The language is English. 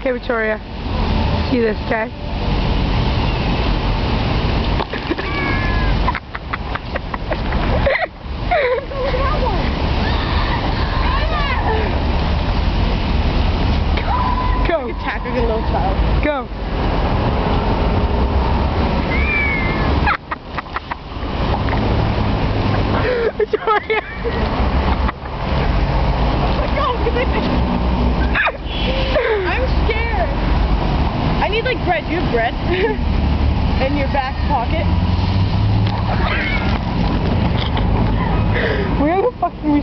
Okay, Victoria. See this, okay? Go. Attacking a little child. Go. Victoria. I'm scared. I need like bread. Do you have bread in your back pocket? Where the fuck can we